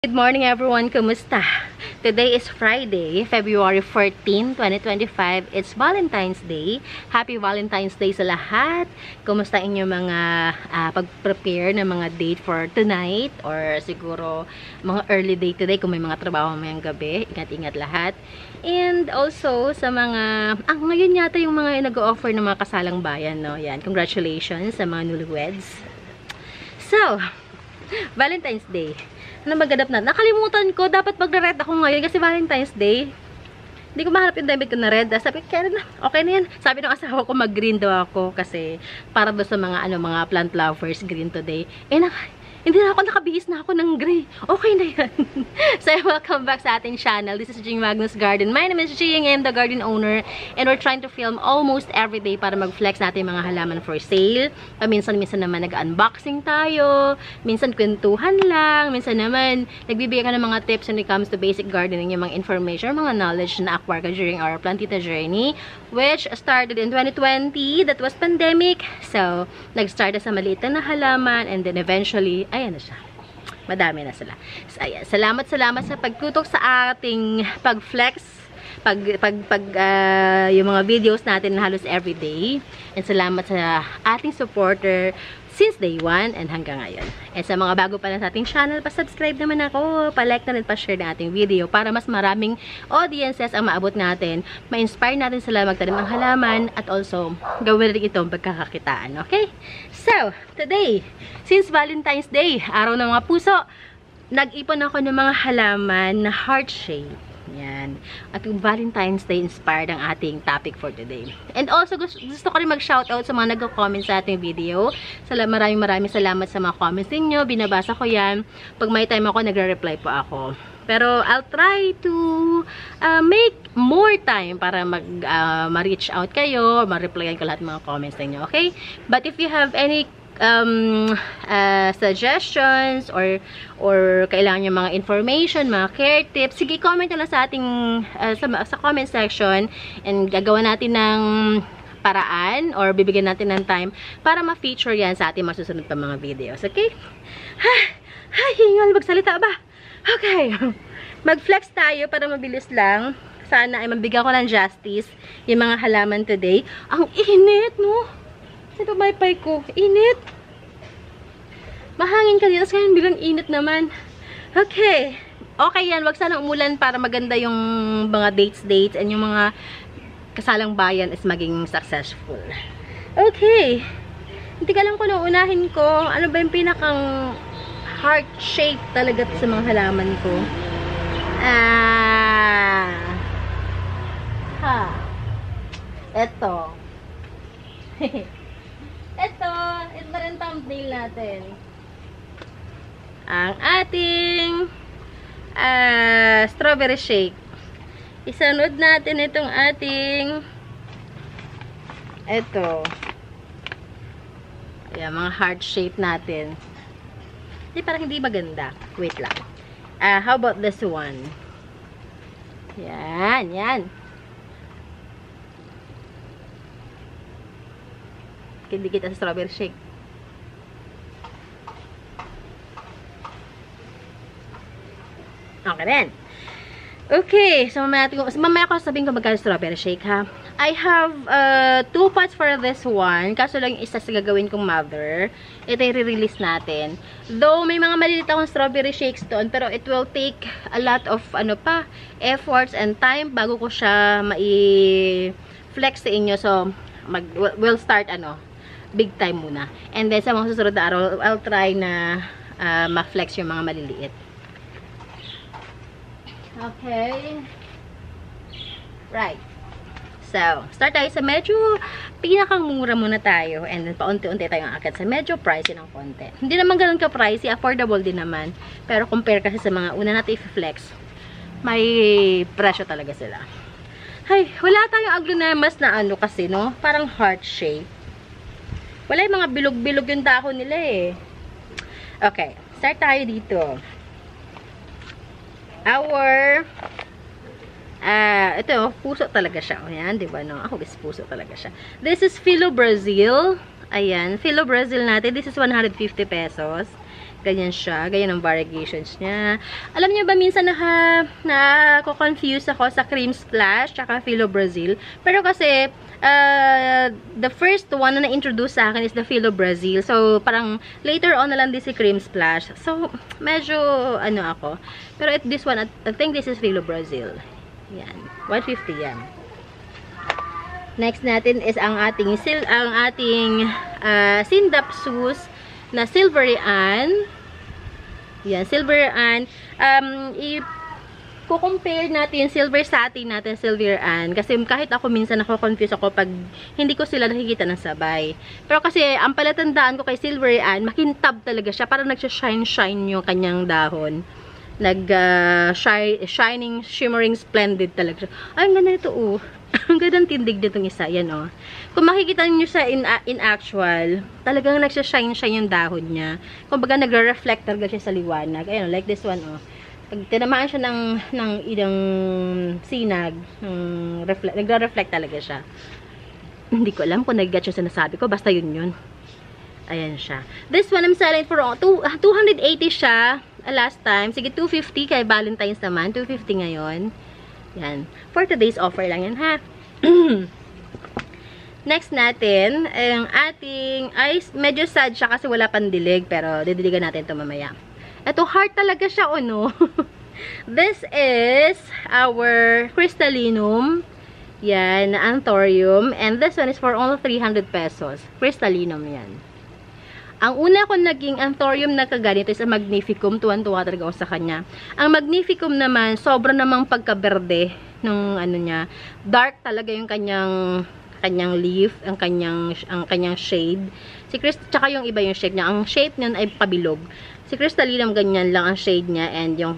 Good morning everyone, kumusta? Today is Friday, February 14, 2025. It's Valentine's Day. Happy Valentine's Day sa lahat. Kumusta inyo mga pag-prepare ng mga date for tonight or siguro mga early day today kung may mga trabaho mamayang gabi. Ingat-ingat lahat. And also sa mga ngayon yata yung mga nag-o-offer ng mga kasalang bayan, no? Yan, congratulations sa mga newlyweds. So, Valentine's Day. Ano maganap na? Nakalimutan ko, dapat magre-red ako ngayon kasi Valentine's Day. Hindi ko mahanap yung damit ko na red. Sabi, kaya na, okay na yan. Sabi ng asawa ko, mag-green daw ako kasi para doon sa mga, mga plant lovers, green today. Hindi na ako, nakabihis na ako ng gray. Okay na yan. So, welcome back sa ating channel. This is Jing Magnus Garden. My name is Jing. I am the garden owner. And we're trying to film almost every day para mag-flex natin mga halaman for sale. Minsan-minsan naman nag-unboxing tayo. Minsan kwentuhan lang. Minsan naman nagbibigay ka ng mga tips when it comes to basic gardening, yung mga information, mga knowledge na acquire ka during our plantita journey, which started in 2020. That was pandemic. So, nag-start sa maliit na halaman and then eventually ayan na siya. Madami na sila. So, ayan. Salamat sa pagtutok sa ating pag-flex, yung mga videos natin na halos everyday. And salamat sa ating supporter since day 1 and hanggang ngayon. And sa mga bago pa lang sa ating channel, pa-subscribe naman ako, pa-like na rin, pa-share ng ating video para mas maraming audiences ang maabot natin, ma-inspire natin sila magtanim ng halaman at also gawin rin itong pagkakakitaan. Okay? So, today, since Valentine's Day, araw ng mga puso, nag-ipon ako ng mga halaman na heart shape. Yan. At yung Valentine's Day inspired ang ating topic for today. And also, gusto ko rin mag-shoutout sa mga nag-comment sa ating video. Maraming salamat sa mga comments ninyo. Binabasa ko yan. Pag may time ako, nagre-reply po ako. Pero I'll try to make more time para ma-reach out kayo, ma-replyan ko lahat ng mga comments ninyo. Okay? But if you have any suggestions or kailangan nyo mga information, mga care tips, sige, comment nyo lang sa ating sa comment section and gagawa natin ng paraan or bibigyan natin ng time para ma-feature yan sa ating masusunod pa mga videos. Okay? Ay, hingal, magsalita ba? Okay. Mag-flex tayo para mabilis lang. Sana ay mabigyan ko ng justice yung mga halaman today. Ang init, no? Ito maypay ko. Init. Mahangin kanina. Tapos ngayon bilang init naman. Okay. Okay yan. Wag sana umulan para maganda yung mga dates and yung mga kasalang bayan is maging successful. Okay. Hindi ka lang ko na unahin ko. Ano ba yung pinakang heart shape talaga sa mga halaman ko? Ito. Ito na rin thumbnail natin. Ang ating strawberry shake. Isunod natin itong ating ayan, mga heart shape natin. Parang hindi maganda. Wait lang. How about this one? Yan. Dikit sa strawberry shake. Okay din. Okay, so mamaya ko sabihin ko magkano strawberry shake, ha. I have 2 pots for this one. Kaso lang isa sa gagawin kong mother. Ito yung re-release natin. Though may mga maliliit akong strawberry shakes doon, pero it will take a lot of efforts and time bago ko siya mai-flex sa inyo. So we'll start big time muna. And then sa mga susunod na araw, I'll try na ma-flex yung mga maliliit. Okay. Right. So, start tayo sa medyo pinakang mura muna tayo. And then, paunti-unti tayong akit sa medyo pricey ng konti. Hindi naman ganun ka-pricey. Affordable din naman. Pero compare kasi sa mga una natin i-flex, may presyo talaga sila. Ay, wala tayong aglonemas na kasi, no? Parang heart shape. Wala yung mga bilog-bilog yung dahon nila eh. Okay. Start tayo dito. Ito, puso talaga siya. Ayan, diba, no? Ako, guys, puso talaga siya. This is Philo Brazil. Ayan, Philo Brazil natin. This is 150 pesos. Ganyan siya. Ganyan ang variegations niya. Alam niyo ba, minsan nako-confuse ako sa Cream Splash tsaka Philo Brazil. Pero kasi, the first one na na-introduce sa akin is the Philo Brazil. So, parang later on na lang din si Cream Splash. So, medyo, ano ako. Pero this one, I think this is Philo Brazil. Yan. 150 yan. Next natin is ang ating Sindapsus na Silvery Ann. Yan, Silvery Ann. I-compare natin yung silver satin natin, Silvery Ann. Kasi kahit ako minsan confuse ako pag hindi ko sila nakikita ng sabay. Pero kasi ang palatandaan ko kay Silvery Ann, makintab talaga siya. Parang nagsha-shine yung kanyang dahon. Shining, shimmering, splendid talaga siya. Ay, ang ganda nito, oh. Ang ganda ng tindig ditong isa. Yan, oh. Kung makikita niyo sa in actual, talagang nagsha-shine yung dahon niya. Kumbaga, nagre-reflect talaga siya sa liwanag. Ayan, like this one, oh. Pag tinamaan siya ng idang sinag, nagre-reflect talaga siya. Hindi ko alam kung nag-get yung sinasabi ko. Basta yun. Ayan siya. This one, I'm selling for 280 siya. Last time. Sige, 250 kay Valentine's naman. 250 ngayon. Yan. For today's offer lang yan, ha? Next natin, ang ating, ay, medyo sad siya kasi wala pang dilig, pero didiligan natin ito mamaya. Ito, heart talaga siya, no? This is our crystallinum. Yan, na anthurium. And this one is for only 300 pesos. Crystallinum yan. Ang una ko naging anthurium na kaganito is ang magnificum. Tuwan-tuwa talaga ako sa kanya. Ang magnificum naman, sobra namang pagka-berde nung ano niya. Dark talaga yung kanyang leaf, ang kanyang shade. Tsaka yung iba yung shape niya. Ang shape niyan ay pabilog. Si crystallinum ganyan lang ang shade niya, and yung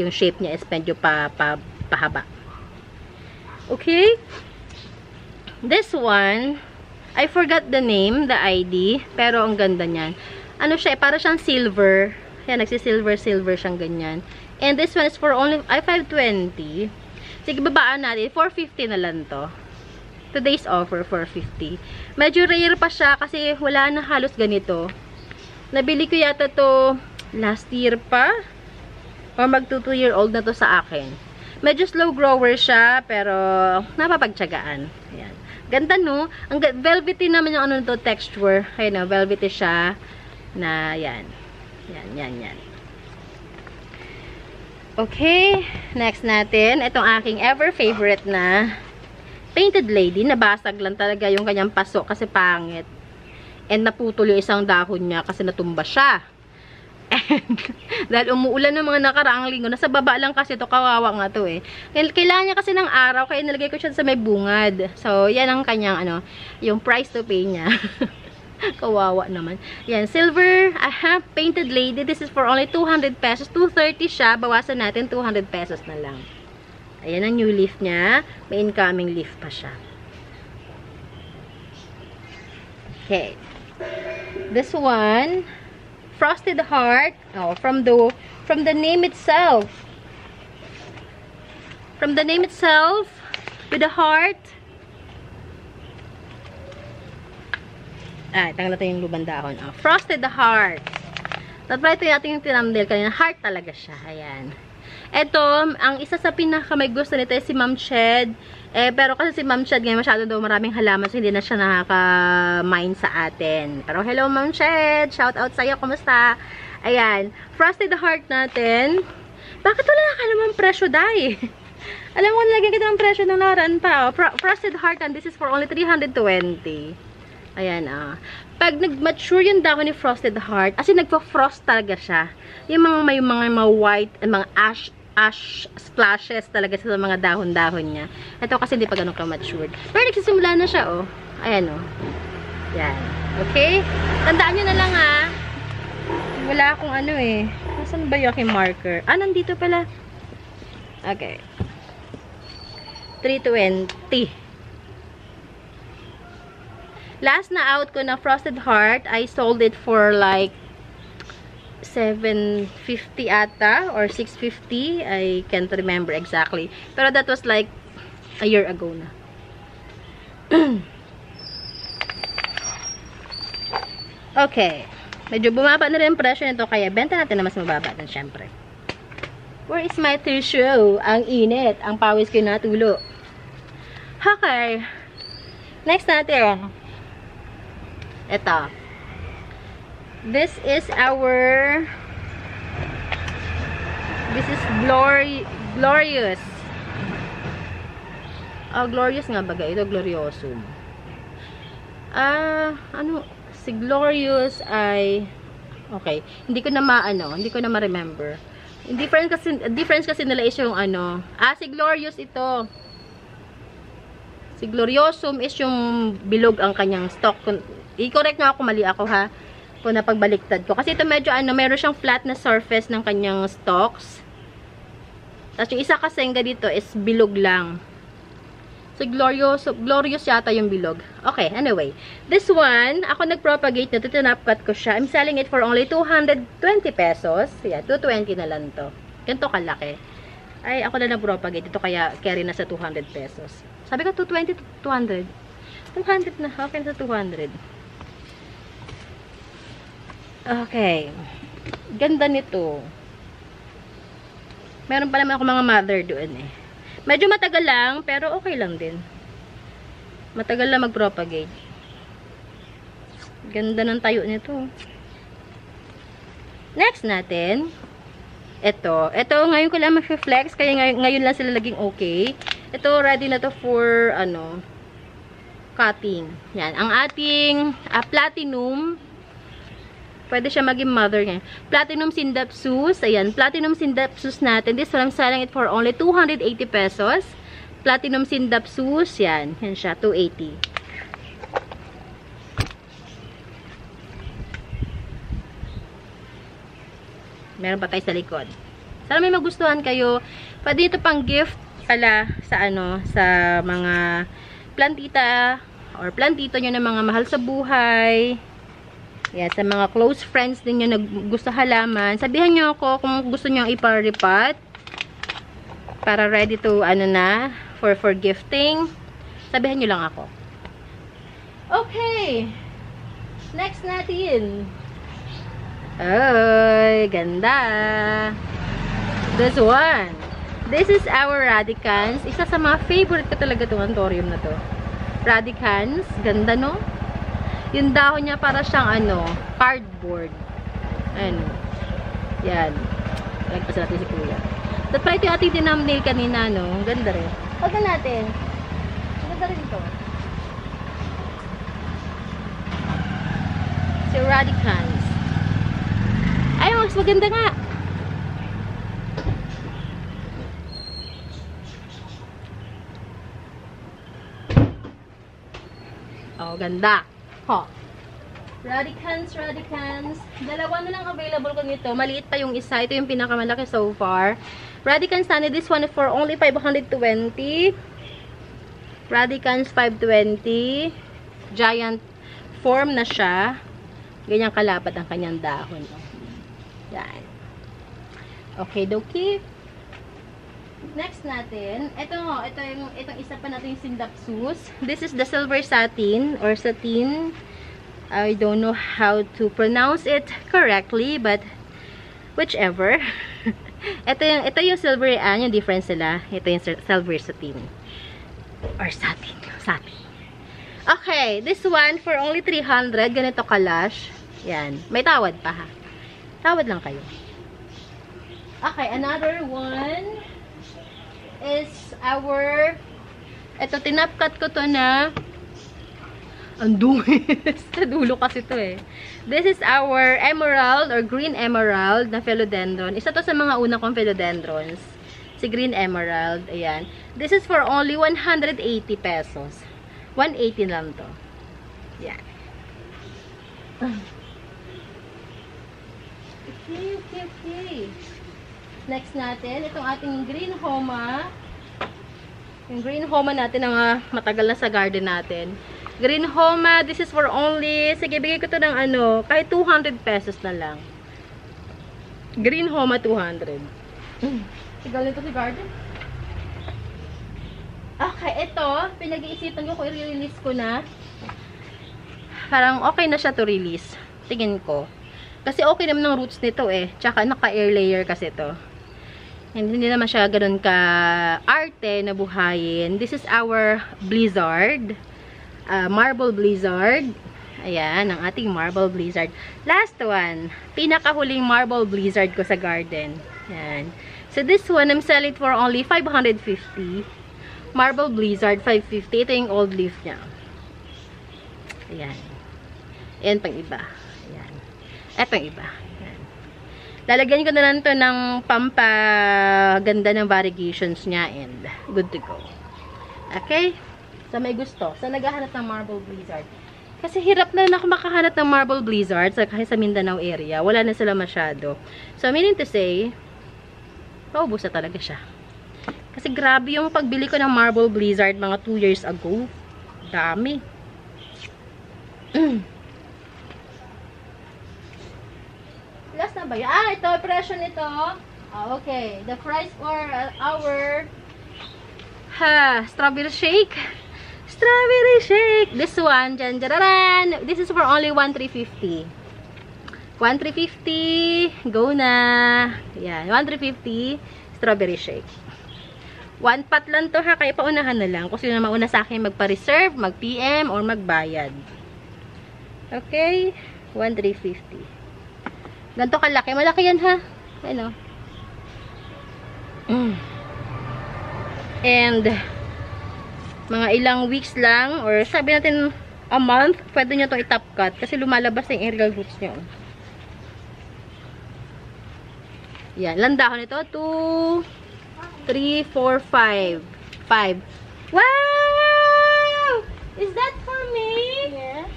shape niya is medyo pahaba. Okay? This one, I forgot the name, the ID, pero ang ganda niyan. Ano siya, para siyang silver. Yan, nagsi-silver siyang ganyan. And this one is for only 520. Sige, babaan natin. 450 na lang to. Today's offer, 450. Medyo rare pa siya kasi wala na halos ganito. Nabili ko yata to last year pa. Or mag 2-year-old na to sa akin. Medyo slow grower siya, pero napapagtyagaan. Ayan. Ganda, no? Ang velvety naman yung ano to, texture. Ayun, no? Velvety siya. Na, yan. Yan. Okay. Next natin. Itong aking ever favorite na Painted Lady. Nabasag lang talaga yung kanyang paso kasi pangit. And naputol yung isang dahon niya kasi natumba siya. And dahil umuulan ng mga nakaraang linggo, nasa baba lang kasi ito, kawawa nga to eh. Kailangan niya kasi ng araw, kaya nilagay ko siya sa may bungad. So, yan ang kanyang, yung price to pay niya. Kawawa naman. Yan, silver, Painted Lady. This is for only 200 pesos. 230 siya, bawasan natin 200 pesos na lang. Ayan ang new leaf niya. May incoming leaf pa siya. Okay. This one, Frosted Heart. Oh, from the name itself. From the name itself, with the heart. Tanggal natin yung lubang dahon. Oh, Frosted Heart. Tatry ito natin yung tinamdil kanina. Heart talaga siya. Ayan. Ito, ang isa sa pinaka may gusto nito ay si Ma'am Ched. Pero kasi si Ma'am Ched ngayon masyado daw maraming halaman, so hindi na siya nakaka-mine sa atin. Pero hello Ma'am Ched, shout out sa'yo, kumusta? Ayan, Frosted Heart natin. Bakit wala nakalumang presyo, Day? Alam mo, nilagyan kita ng presyo nung nakaraan pa. Frosted Heart, and this is for only 320. Ayan, pag nag-mature yung dahon ni Frosted Heart, as in nagpa-frost talaga siya. Yung may mga white, mga ash splashes talaga sa mga dahon-dahon niya. Ito kasi hindi pa ganun ka-matured. Pero nagsisimula na siya, oh. Ayan, oh. Yan. Okay? Tandaan nyo na lang, wala akong Nasaan ba yung aking marker? Nandito pala. Okay. 320. Last na out ko na Frosted Heart, I sold it for like 750 ata or 650. I can't remember exactly. Pero that was like a year ago na. Okay. Medyo bumaba na rin ang presyo nito, kaya benta natin na mas mababa din, syempre. Where is my tissue? Ang init. Ang pawis ko natulo. Okay. Next natin. Ito. This is Glorious. Oh, Glorious nga baga. Ito, Gloriosum. Ano? Si Glorious ay... Okay. Hindi ko na ma-remember. Difference kasi nila is yung ano. Si Glorious ito. Si Gloriosum is yung bilog ang kanyang stalk. I-correct nga ako, mali ako ha. Kung napagbaliktad ko. Kasi ito medyo meron siyang flat na surface ng kanyang stalks. Tapos yung isa kasing ganito is bilog lang. So, Glorious yata yung bilog. Okay, anyway. This one, ako nag-propagate na ito. Tinapkat ko siya. I'm selling it for only 220 pesos. Yeah, 220 na lang to. Ganito kalaki. Ay, ako na nag-propagate ito kaya carry na sa 200 pesos. Sabi ko 220 to 200. 200 na. Okay na sa 200. Okay. Ganda nito. Meron pa naman ako mga mother doon eh. Medyo matagal lang, pero okay lang din. Matagal lang mag-propagate. Ganda ng tayo nito. Next natin, ito. Ito, ngayon ko lang mag-flex, kaya ngayon lang sila laging okay. Ito, ready na to for, cutting. Yan. Ang ating platinum, pwede siya maging mother ngayon. Platinum Syndapsus. Ayan. Platinum Syndapsus natin. This one, I'm selling it for only 280 pesos. Platinum Syndapsus. Yan. Yan siya. 280. Meron pa tayo sa likod. Sana may magustuhan kayo. Pwede ito pang gift pala sa sa mga plantita or plantito nyo na mga mahal sa buhay. Yan, sa mga close friends din nyo na gusto halaman, sabihan nyo ako kung gusto nyo iparipat para ready to, for gifting. Sabihan nyo lang ako. Okay. Next natin. Ay, ganda. This one. This is our Radicans. Isa sa mga favorite ko talaga itong anthurium na to. Radicans. Ganda, no? Yung dahon niya para siyang cardboard. Ayan. Yan. Lagpas natin si Kuya. At pala ito yung ating dinamnail kanina, no? Ganda rin. Pagka natin. Ganda rin ito. Si Radicans. Ay, mas maganda nga. Oh, ganda. Ho. Radicans. Dalawa na lang available ko nito. Maliit pa yung isa. Ito yung pinakamalaki so far. Radicans sana. This one for only 520. Radicans 520. Giant form na siya. Ganyang kalapat ang kanyang dahon. Yan. Okay, dokie. Next natin, itong isa pa natin yung Syndapsus. This is the silver satin or satin. I don't know how to pronounce it correctly, but whichever. ito yung silver, yung difference nila. Ito yung silver satin. Or satin. Okay, this one for only 300. Ganito kalash. Yan. May tawad pa ha. Tawad lang kayo. Okay, another one is ito, tinapkat ko to na ang dungis. Sa dulo kasi to eh. This is our emerald or green emerald na philodendron. Isa to sa mga una kong philodendrons. Si green emerald. Ayan. This is for only 180 pesos. 180 lang to. Yan. Okay. Next natin, itong ating green homa. Yung green homa natin na matagal na sa garden natin. Green homa, this is for only, sige, bigay ko to ng kahit 200 pesos na lang. Green homa, 200. Sigal nito si garden. Okay, ito, pinag-iisipan ko kung i-release ko na. Parang okay na siya to release. Tingin ko. Kasi okay naman ng roots nito eh. Tsaka naka-air layer kasi to. Hindi naman siya ganun ka arte na buhayin. This is our blizzard. Marble blizzard. Ayan, ang ating marble blizzard. Last one. Pinakahuling marble blizzard ko sa garden. Ayan. So this one, I'm selling for only 550. Marble blizzard, 550. Ito yung old leaf niya. Ayan. Ayan pang iba. Ayan. Eto yung iba. Ayan. Lalagyan ko na lang to ng pampaganda ng variegations niya and good to go. Okay? Sa may gusto. Sa naghahanap ng marble blizzard. Kasi hirap na ako makahanap ng marble blizzard kahit sa Mindanao area. Wala na sila masyado. So, meaning to say, paubos na talaga siya. Kasi grabe yung pagbili ko ng marble blizzard mga 2 years ago. Dami. Last na ba yun? Ito, presyo nito. Okay. The price for our strawberry shake. Strawberry shake. This one, janjararan. This is for only 1,350. 1,350. Go na. Yan, 1,350. Strawberry shake. 1 pot lang to ha. Kaya paunahan na lang. Kung sino na mauna sa akin magpa-reserve, mag-PM, or magbayad. Okay. 1,350. Ganito kalaki. Malaki yan ha. Ano. And mga ilang weeks lang or sabi natin a month, pwede nyo itong i-top cut kasi lumalabas na yung aerial roots nyo. Yan. Ilang dahon ito? 2, 3, 4, 5. 5. Wow! Is that for me? Yeah.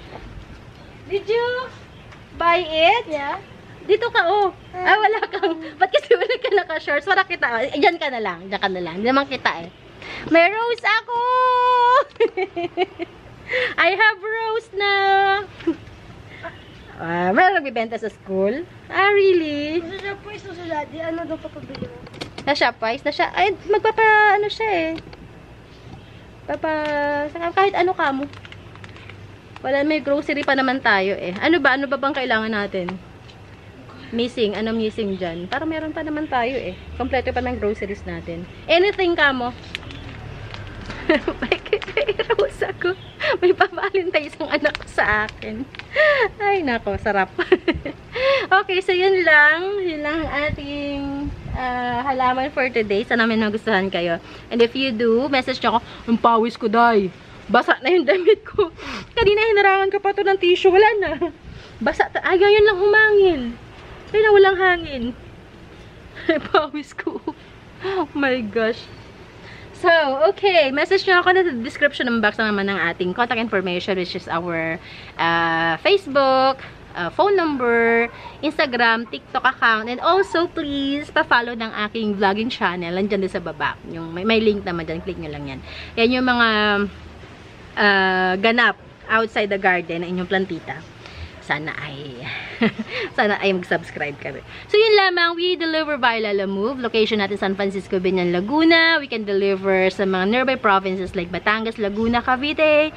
Did you buy it? Yeah. Dito ka, oh. Wala kang. Ba't kasi wala ka naka-shorts? Wala kita. Diyan ka na lang. Diyan ka na lang. Hindi naman kita eh. May rose ako! I have rose na. Meron nagbibenta sa school? Really? Sa Shopwise o sa Daddy, ano daw papabili mo? Sa Shopwise? Ay, ano siya eh. Kahit ano ka mo. Wala, may grocery pa naman tayo eh. Ano ba bang kailangan natin? Missing. Ano missing dyan? Para meron pa naman tayo eh. Kompleto pa ng groceries natin. Anything ka mo? May rose ako. May pa-valentine isang anak ko sa akin. Ay, nako. Sarap. Okay, so yun lang. Yun lang ang ating halaman for today. Sana may nagustuhan kayo. And if you do, message nyo ako, ang pawis ko, day. Basa na yung damit ko. Kanina hinarangan ka pa to ng tissue. Wala na. Basa. Ayaw yun lang humangin. Ay na, walang hangin. Pawis ko. Oh my gosh. So, okay. Message nyo ako na sa description ng box naman ng ating contact information, which is our Facebook, phone number, Instagram, TikTok account, and also, please, pa-follow ng aking vlogging channel. Nandyan din sa baba. Yung, may link naman dyan. Click nyo lang yan. Yan yung mga ganap outside the garden ng inyong plantita. Sana ay mag-subscribe kami. So, yun lamang. We deliver by Lala Move. Location natin San Francisco, Binyan, Laguna. We can deliver sa mga nearby provinces like Batangas, Laguna, Cavite,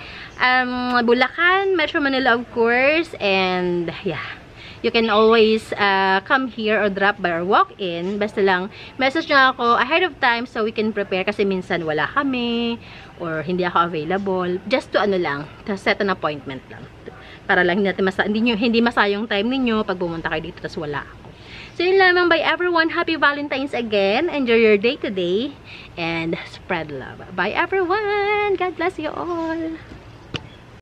Bulacan, Metro Manila, of course. And, yeah. You can always come here or drop by or walk in. Basta lang, message nyo ako ahead of time so we can prepare kasi minsan wala kami or hindi ako available. Just to to set an appointment lang. Para lang hindi masayang time ninyo pag pumunta kayo dito tas wala ako. So yun lamang, bye everyone. Happy Valentine's again. Enjoy your day today and spread love. Bye everyone. God bless you all.